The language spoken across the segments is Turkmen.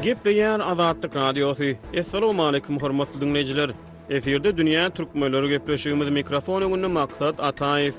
Gepleýär Azatlyk Radiosu. Assalamu alaykum hormatly dinleyijiler. Eferde dünýä türkmenleri gepleşigimiz mikrofon öňünde maksat Ataýew.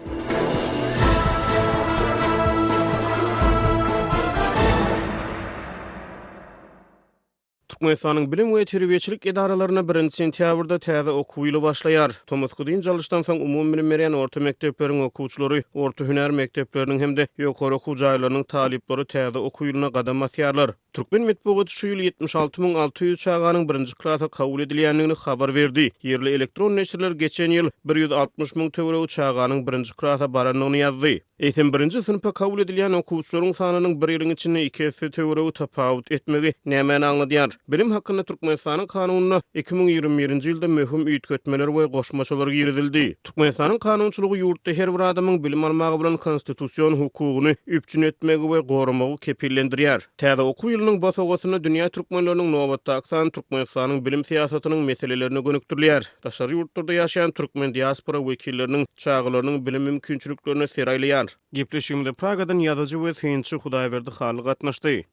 Türkmenistanyň bilim we terbiýeçilik edaralaryna 1-nji sentýabrda täze okuw ýyly başlaýar. Tomoskudyň jalyşdan soň umumy bilim beren orta mekdepleriň okuwçylary, orta hüner mekdepleriniň hemde ýokary okuw jaýlarynyň talipleri täze okuw ýylyna gadam basýarlar. Türkmen medeniýeti şu ýyl 76600 çağanyň 1-nji klasa kabul edilýändigini habar berdi. Yerli elektron neşirler geçen ýyl 160.000 töwereg çağanyň 1-nji klasa baranyny ýazdy. Eýsem 1-nji sinpa kabul edilýän okuwçylaryň sanynyň bir ýylyň içinde 2 töwereg tapawut etmegi näme aňladýar? Bilim hakkında Türkmenistanyň kanunyna 2021-nji ýylda möhüm üýtgetmeler we goşmaçylar girizildi. Türkmenistanyň kanunçylygy ýurtda her bir adamyň bilim almagy bilen konstitusiýon hukugyny üpçün etmegi we goramagy kepillendirýär. Täze okuw ýylynyň basawasyna dünýä türkmenleriniň nobatda aksan Türkmenistanyň bilim siýasatynyň meselelerini gönükdirýär. Daşary ýurtlarda ýaşaýan türkmen diaspora wekilleriniň çağlarynyň bilim mümkinçiliklerini seraýlaýar. Gepleşigimizde Pragadan ýazyjy we synçy Hudaýberdi Haly gatnaşdy.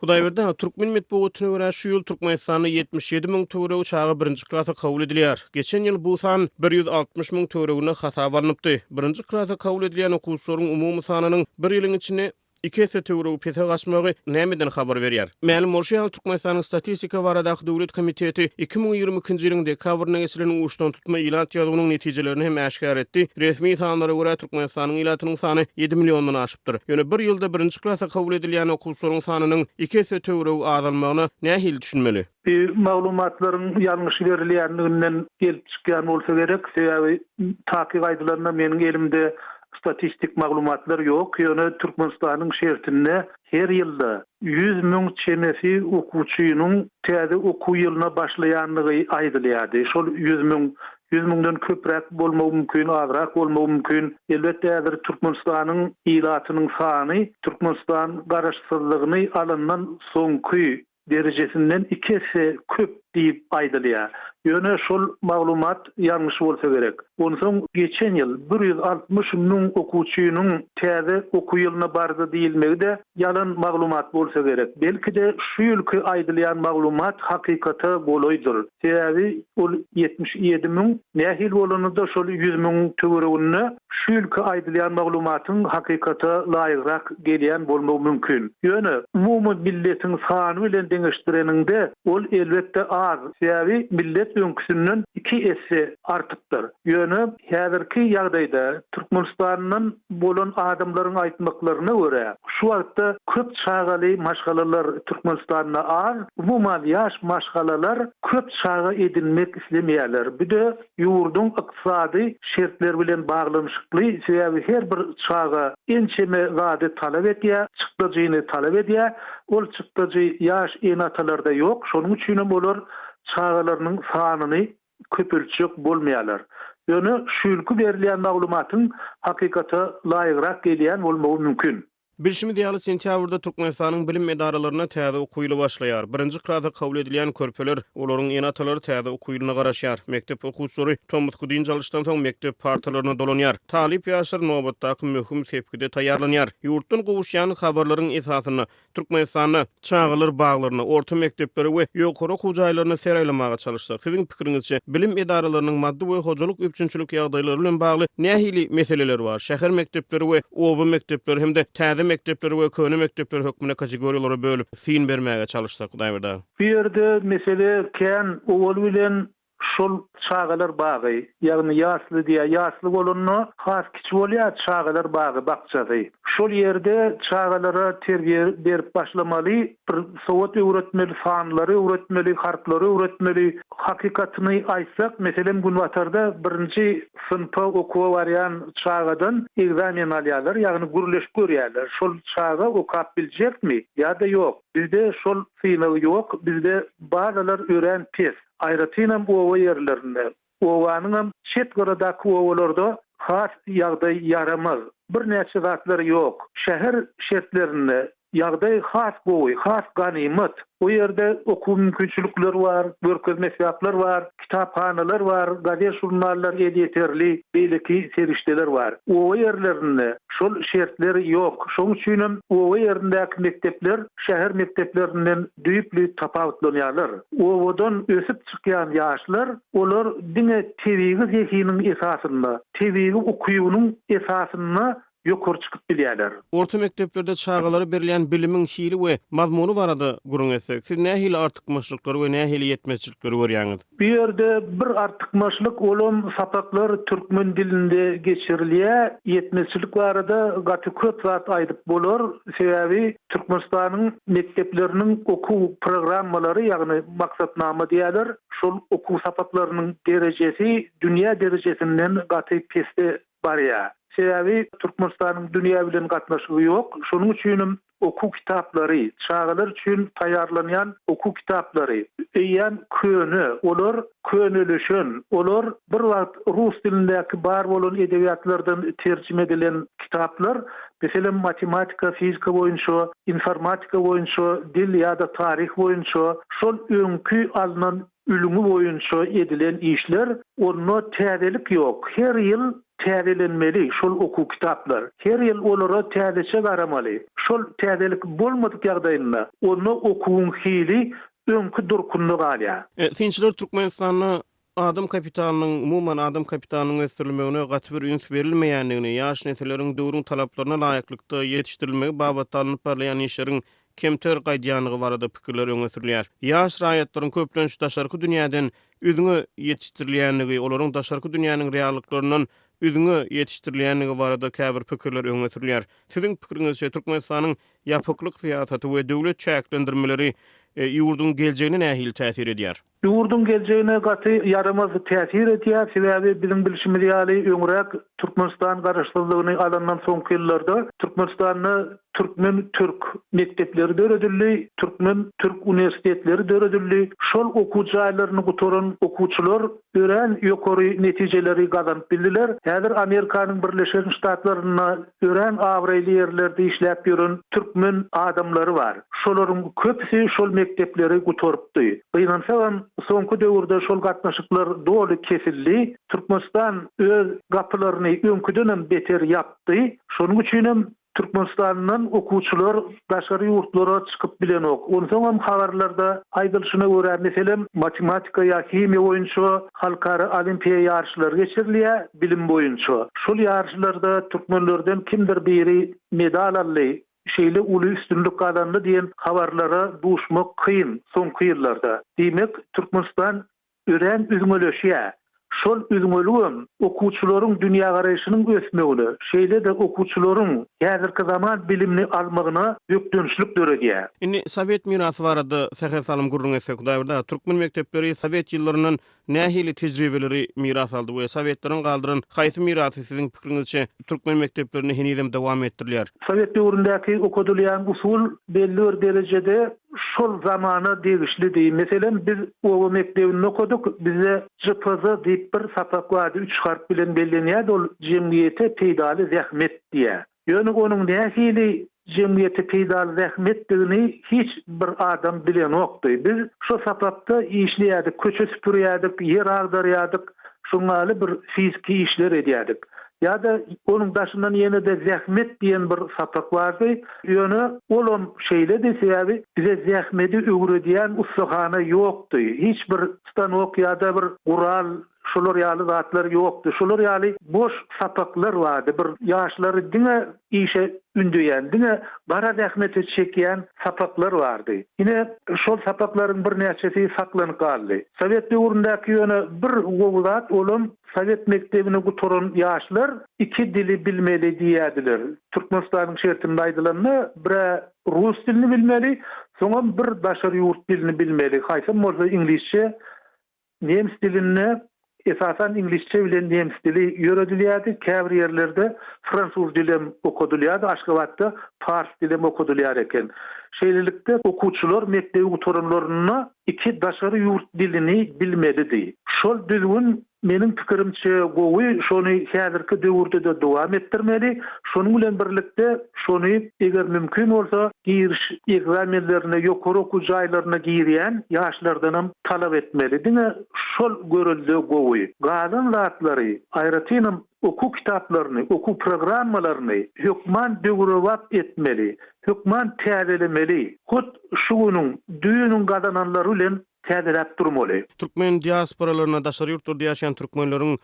Hudaýberde Türkmen medeniýetine görä şu ýyl Türkmenistanyň 77.000 töwereg çağı 1-nji klasa kabul edilýär. Geçen ýyl bu san 160.000 töweregine hasap alınıpdy. 1-nji klasa kabul edilýän okuwçylaryň umumy sanynyň bir ýylyň içinde 2 töwereg pese gaçmagy nämeden habar berýär? Mälim bolşýar Türkmenistanyň statistika baradaky döwlet komiteti 2022-nji ýylyň dekabrynda geçirilen uşdan tutma ilat ýazynyň netijelerini hem aşkar etdi. Resmi sanlara görä Türkmenistanyň ilatynyň sany 7 milyondan aşypdyr. Ýöne bir ýylda 1-nji klasa kabul edilýän okuwçylaryň sanynyň 2 töwereg azalmagyna nähili düşünmeli? Maglumatlaryň ýalňyş berilýändiginden gelip çykýan bolsa gerek. Sebäbi takyp aýdylarynda meniň elimde statistik maglumatlar yok. Ýöne Türkmenistanyň şertinde her ýylda 100.000 çenesi okuwçynyň täze okuw ýylyna başlaýanlygy aýdylýardy. Şol 100.000'den köprek bolmagy mümkin, azrak bolmagy mümkin. Elbetde häzir Türkmenistanyň ilatynyň sany, Türkmenistan garaşsyzlygyny alyndan soňky derecesinden 2 köp diýip aýdylýar. Ýöne şol maglumat ýalňyş bolsa gerek. Ondan soň geçen ýyl 160.000 okuwçynyň täze okuw ýylyna bardy diýilmegi de ýalan maglumat bolsa gerek. Belki de şu ýylky aýdylýan maglumat hakykata bolaýdyr. Sebäbi ol 77.000 nähil bolanyda şol 100.000 töweregini şu ýylky aýdylýan maglumatyň hakykata laýyk gelýän bolmagy mümkin. Ýöne umumy milletiň sany bilen deňeşdireninde ol elbetde az. Sebäbi millet öňküsünden 2 esse artypdyr. Ýöne häzirki ýagdaýda Türkmenistanyň bolan adamlaryň aýtmaklaryna görä şu wagtda köp çağaly maşgalalar Türkmenistanyna az, umuman ýaş maşgalalar köp çağa edinmek islemeýärler. Bir de ýurdun ykdysady şertler bilen baglanyşykly, sebäbi her bir çağa ençeme wagty talap etýär, çykdyjyny talap etýär. Ol çykdyjy ýaş enatalarda ýok. Şonuň üçin bolar çağalarynyň sanyny köpelçek bolmaýarlar. Ýöne şu ýylky berilýän maglumatyň hakykata laýyk gelýän bolmagy mümkin. Bilşimi diýaly sentýabrda Türkmenistanyň bilim edaralaryna täze okuw ýyly başlaýar. 1-nji klasa kabul edilýän körpeler olaryň enatalary täze okuw ýylyna garaşýar. Mektep okuwçylary Tomoskudyň jalyşdan soň mektep partalaryna dolanýar. Talip ýaşar nobatdaky möhüm tepkide taýýarlanýar. Ýurtdan gowuşýan habarlaryň esasyna Türkmenistanyň çağlar baglaryny, orta mektepleri we ýokary okuw jaýlaryny seraýlamaga çalışdyk. Siziň pikiriňizçe bilim edaralarynyň maddi we hojalyk üpçünçilik ýagdaýlary bilen bagly nähili meseleler bar? Şäher mektepleri we owa mektepleri hemde täze mektepleri we köne mektepleri hökmüne kategoriýalara bölüp fin bermäge çalışdyk Hudaýberdi. Bir ýerde mesele kän owal bilen şol çağalar bagy, ýagny ýasly diýä, ýasly bolanyny has kiçi bolýar çağalar bagy bakçasy. Şol ýerde çağalara terbiýe berip başlamaly, bir sowat öwretmeli, fanlary öwretmeli, harplary öwretmeli. Hakykatyny aýtsak, meselem Günwatarda 1-nji synpa okuwa barýan çağadan egzamen alýarlar, ýagny gürleşip görýärler. Şol çağa okap biljekmi ýa-da ýok? Bizde şol synagy ýok, bizde balalar ören pes. Aýratynam owa ýerlerinde, owanyň çet garadaky owalarda has ýagdaý yaramaz. Bir näçe gatlary ýok. Şäher şertlerinde ýagdaý has gowy, has ganimet. O ýerde okuw mümkinçilikleri var, görkezme sebaplar var, kitaphanalar var, gazet jurnallar editerli, belki serişdeler var. O ýerlerinde şol şertleri ýok. Şoň üçin o ýerindäki mektepler şäher mekteplerinden düýpli tapawutlanýarlar. Owadan ösüp çykýan ýaşlar, olar diňe tebigi zehiniň esasynda, tebigi okuýunyň esasynda ýokary çykyp bilýärler. Orta mekteplerde çağalara berilýän bilimiň hili we mazmuny barada gurun etsek, siz nähili artykmaçlyklar we nähili ýetmezçilikler görýäňiz? Bir ýerde bir artykmaçlyk olam sapaklar türkmen dilinde geçirilýär, ýetmezçilik barada gaty köp zat aýdyp bolar. Sebäbi Türkmenistanyň mektepleriniň okuw programmalary, ýagny maksatnama diýerler, şol okuw sapaklarynyň derejesi dünýä derejesininden gaty peste barýar. Sebäbi Türkmenistanyň dünýä bilen gatnaşygy ýok. Şonuň üçin okuw kitaplary, çağalar üçin taýýarlanýan okuw kitaplary eýen köne, olar köneleşen, olar bir wagt rus dilindäki bar bolan edebiýatlardan terjime edilen kitaplar, mesela matematika, fizika boýunça, informatika boýunça, dil ýa-da taryh boýunça, şol öňkü alınan ülümü boýunça edilen işler, onda täzelik ýok. Her ýyl täzelenmeli şol okuw kitaplar. Her ýyl olara täzeçe garamaly. Şol täzelik bolmadyk ýagdaýynda onu okuwun hili öňkü durkunly galýar. Sinçiler Türkmenistanyň adam kapitalynyň, umumyň adam kapitalynyň ösdirilmegine gaty bir üns berilmeýändigini, ýaş nesilleriň döwrüň talaplaryna laýyklykda ýetişdirilmegi babat alınıp barlayan işleriň kemter gaýdýanygy barada pikirler öňe sürilýär. Ýaş raýatlaryň köplençi daşarky dünýäden özüňe ýetişdirilýänligi, olaryň daşarky dünýäniň reallyklyryndan özüňe ýetişdirilýänligi barada käbir pikirler öňe sürilýär. Siziň pikiriňizçe Türkmenistanyň ýapyklyk syýasaty we döwlet çäklendirmeleri ýurdun geljegine nähili täsir edýär? Ýurdun geljegine gaty yaramaz täsir edýär. Sebäbi bizim bilişimiz ýaly öňrek Türkmenistan garaşdyrlygyny alandan soňky ýyllarda Türkmenistanyň Türkmen Türk mektepleri döredildi, Türkmen Türk universitetleri döredildi. Şol okuw jaýlaryny guturan okuwçylar ören ýokary netijeleri gazanyp bildiler. Häzir Amerikanyň Birleşen Ştatlaryna ören awraýly ýerlerde işläp ýören türkmen adamlary bar. Şolaryň köpüsi şol mektepleri guturupdy. Gynansaň soňky döwürde şol gatnaşyklar doly kesildi. Türkmenistan öz gapylaryny öňküden beter ýapdy. Şonuň üçin Türkmenistanyň okuwçylar daşary ýurtlara çykyp bilen ok. Onsoň habarlarda aýdylyşyna görä, meselem matematika ýa himiýa boýunça halkara olimpiýa ýarşylary geçirilýär bilim boýunça. Şol ýarşylarda türkmenlerden kimdir biri medal aldy, şeýle uly üstünlük kazandy diýen habarlara duşmak kıyın soňky ýyllarda. Demek Türkmenistan ören üzmeleşýär. Şol üzmölügüm okuwçylaryň dünýä garaýşynyň ösmegine, şeýle de okuwçylaryň häzirki zaman bilimni almagyna ýüklenişlik döredýär. Indi Sowet mirasy barada sähel salym gurrun etsek, daýrda türkmen mektepleri Sowet ýyllarynyň nähili tejribeleri miras aldy we Sowetlaryň galdyran haýsy mirasy siziň pikiriňizçe türkmen mekteplerini hinizem dowam etdirilýär? Sowet döwründäki okudylýan usul belli bir derejede şol zamana degişli. Meselen biz o mektebini okuduk, bize JPZ diýip bir sapak bardy, 3 harf bilen bellenýär, ol jemgyýete peýdaly zähmet diýär. Ýöne onuň nähili jemgyýete peýdaly zähmetdigini hiç bir adam bilen okdy. Biz şu sapakda işleýärdik, köçe süpürýärdik, ýer agdarýardyk, şoňaly bir fiziki işler edýärdik. Ya da onun daşından yine de zähmet diyen bir sapak vardı. Ýöne olam şeýle de sebäbi bize zähmeti öwrediýän ustahana ýokdy. Hiç bir stanok ya da bir gural şolar ýaly zatlar ýokdy. Şolar ýaly boş sapaklar vardı. Bir ýaşlary diňe işe ündüýän, diňe bara zähmeti çekýän sapaklar vardı. Yine şol sapaklaryň bir näçesi saklanyp galdy. Sowet döwründäki ýöne bir gowzat olam Sowet mektebini guturan ýaşlar iki dili bilmeli diýerdiler. Türkmenistanyň şertinde aýdylanma, bir rus dilini bilmeli, soňra bir daşary ýurt dilini bilmeli. Haýsy bolsa ingilisçe, nemis dilini esasen ingilisçe bilen nemis dili ýöredilýärdi. Käbir ýerlerde fransuz dilim okudylýardy, Aşgabatda fars dilim okudylýar eken. şeýlelikde okuwçylar mekdebi torunlaryna iki daşary ýurt dilini bilmelidir. Şol düzgün menin pikirimçe gowy şonu häzirki döwürde de dowam etdirmeli. Şonuň bilen birlikde şonu eger mümkin bolsa giriş egzamenlerine ýokary okuw jaýlaryna girýän ýaşlardan talap etmeli. Diňe şol görüldi gowy. Galan zatlary aýratynam okuw kitaplarını, okuw programmalaryny hökman döwürwap etmeli. Hökman täzelemeli. Hut şuňyň düýünüň gazananlary bilen täzelep durmaly. Türkmen diasporalarına daşary ýurtlarda ýaşaýan türkmenleriň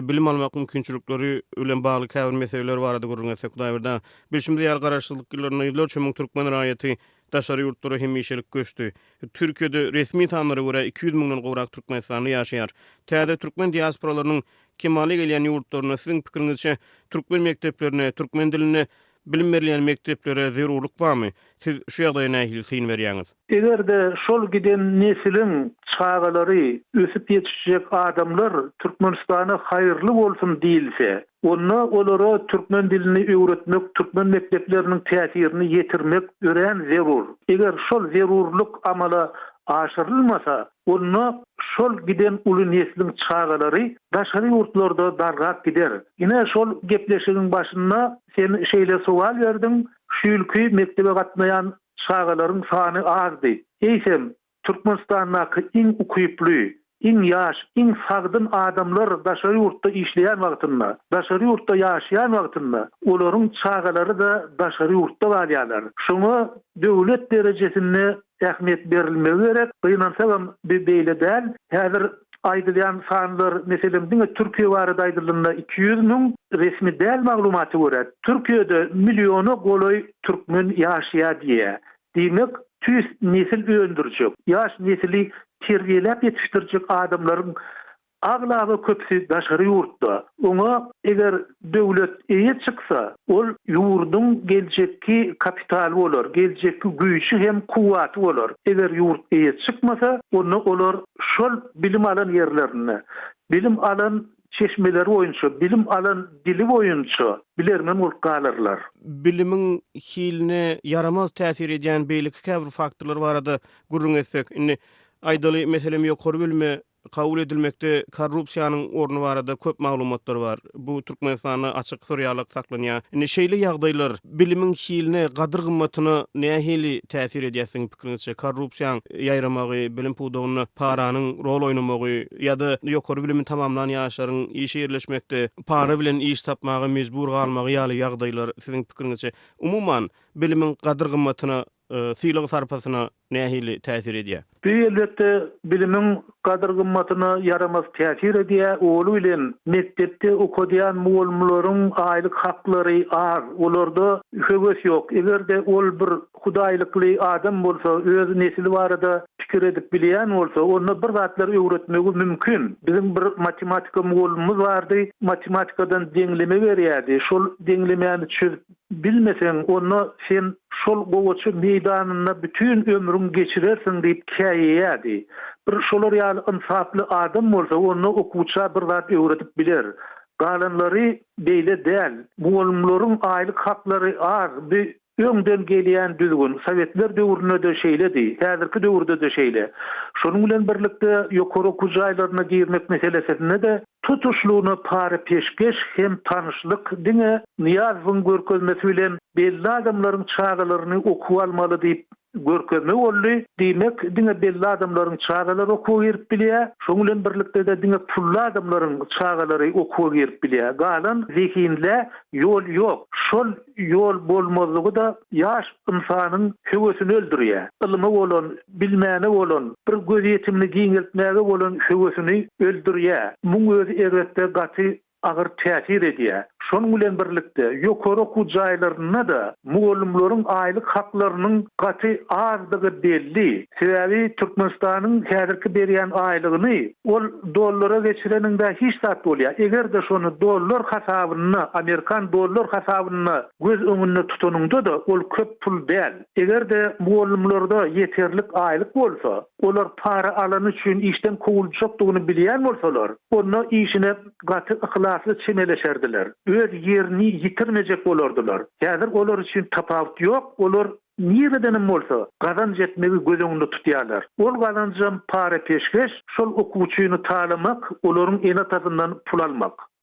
bilim almak mümkinçilikleri bilen bagly käbir meseleler barada görüňse Hudaýberden bilşimde ýar garaşdyrlyklaryna ýyllar çömüň türkmen raýaty daşary ýurtlara hemişelik göçdi. Türkiýede resmi tanlara görä 200 000 gowrak türkmen sany ýaşaýar. Täze türkmen diasporalarynyň kemale gelýän ýurtlaryna siziň pikiriňizçe türkmen mekteplerine, türkmen dilini bilim berilýän mekteplere zerurluk barmy? Siz şu ýagdaýa nähili syn berýäňiz? Egerde şol giden neslin çağalary ösüp ýetişjek adamlar Türkmenistana haýyrly bolsun diýilse, onda olara türkmen dilini öwretmek, türkmen mektepleriniň täsirini ýetirmek ören zerur. Eger şol zerurluk amala aşyrylmasa, onda şol giden uly neslin çağalary daşary ýurtlarda dargap gider. Ine şol gepleşigiň başynda sen şeýle sual berdiň, şu ýylky mektebe gatnaýan çağalaryň sany azdy. Eýsem Türkmenistanyň iň ukyply, iň ýaş, iň sagdyn adamlar daşary ýurtda işleýän wagtynda, daşary ýurtda ýaşaýan wagtynda, olaryň çağalary da daşary ýurtda barýarlar. Şoňa döwlet derejesinde ähmiýet berilmegi gerek. Gynansaňam beýle däl. Häzir aýdylýan sanlar meselem diňe Türkiýe barada aýdylanda 200 000 resmi däl maglumaty görät. Türkiýede milyona goloy türkmen ýaşaýar diýe. Diýmek tüs nesil öndürjek. Ýaş nesili terbiýelep ýetişdirjek adamlaryň aglagy köpsi daşary ýurtda. Oňa eger döwlet eýe çyksa, ol ýurdun geljekki kapitali bolar, geljekki güýçi hem kuwaty bolar. Eger ýurt eýe çykmasa, onda olar şol bilim alan ýerlerine, bilim alan çeşmeleri boýunça, bilim alan dili boýunça bilermen bolup galarlar. Bilimiň hiline yaramaz täsir edýän beýlik käbir faktorlar barada gurrun etsek, aýdaly meselem ýokary bilme kabul edilmekde korrupsiýanyň orny barada köp maglumatlar var. Bu Türkmenistana açyk surýalyk saklanýar. Şeýle ýagdaýlar bilimiň hiline, gadyr gymmatyna nähili täsir edýärsiň pikiriňizçe? Korrupsiýaň ýaýramagy, bilim puwdagyny paranyň rol oynamagy ýa-da ýokary bilimi tamamlanan ýaşlaryň işe ýerleşmekde para bilen iş tapmagy mejbur galmagy ýaly ýagdaýlar siziň pikiriňizçe umumyň bilimiň gadyr gymmatyna, syýlyk sarpasyna nähili täsir edýär? Elbette bilimiň gadyr gymmatyna yaramaz täsir edýär. Oly bilen mektepde okudýan muallimlaryň aýlyk haklary ar, olarda höwes ýok. Egerde ol bir hudaýlykly adam bolsa, öz nesili barada pikir edip bilýän bolsa, onda bir zatlar öwretmegi mümkin. Bizim bir matematika muallimimiz bardy, matematikadan deňleme berýärdi. Şol deňlemeni çözüp bilmesen, onda sen şol gowaçy meýdanyna bütün ömrüň geçirersiň diýip käýýärdi. Bir şolar ýaly insafly adam bolsa, onu okuwça bir zat öwretip biler. Galanlary beýle däl. Muallimlaryň aýlyk haklary az, bir öňden gelýän düzgün. Sowetler döwründe de şeýledi, häzirki döwürde de şeýle. Şonuň bilen birlikde ýokary okuw jaýlaryna girmek meselesinde de tutuşluğuna para peşkeş hem tanışlık diňe niýazyň görkezmesi bilen belli adamlaryň çağalaryny okuw almaly diýip görkezme boldy. Diýmek diňe belli adamlaryň çağalary okuw berip bilýär. Şoň bilen birlikde de diňe pully adamlaryň çağalary okuw berip bilýär. Galan zihinle ýol ýok. Şol ýol bolmazlygy da ýaş insanyň höwesini öldürýär. Ilymy bolan, bilmäni bolan, bir göz ýetimli giňeltmäge bolan höwesini öldürýär. Muň öz erwetde gaty agyr täsir edýär. Şonuň bilen birlikde ýokary okuw jaýlaryna da muallimlaryň aýlyk haklarynyň gaty azdygy belli. Sebäbi Türkmenistanyň häzirki berýän aýlygyny ol dollara geçireninde hiç zat bolýar. Egerde şonu dollar hasabyna, Amerikan dollar hasabyna göz öňünde tutanynda da ol köp pul däl. Egerde muallimlarda ýeterlik aýlyk bolsa, olar para alan üçin işden kowuljakdygyny bilýän bolsalar, onda işine gaty ihlasly çemeleşerdiler. Öz yerini yitirmejek bolardylar. Häzir olar üçin tapawut ýok, olar niredenim bolsa gazanç etmegi göz öňünde tutýarlar. Ol gazanjam para peşkeş, şol okuwçyny taýlamak, olaryň ene tarapyndan pul almak.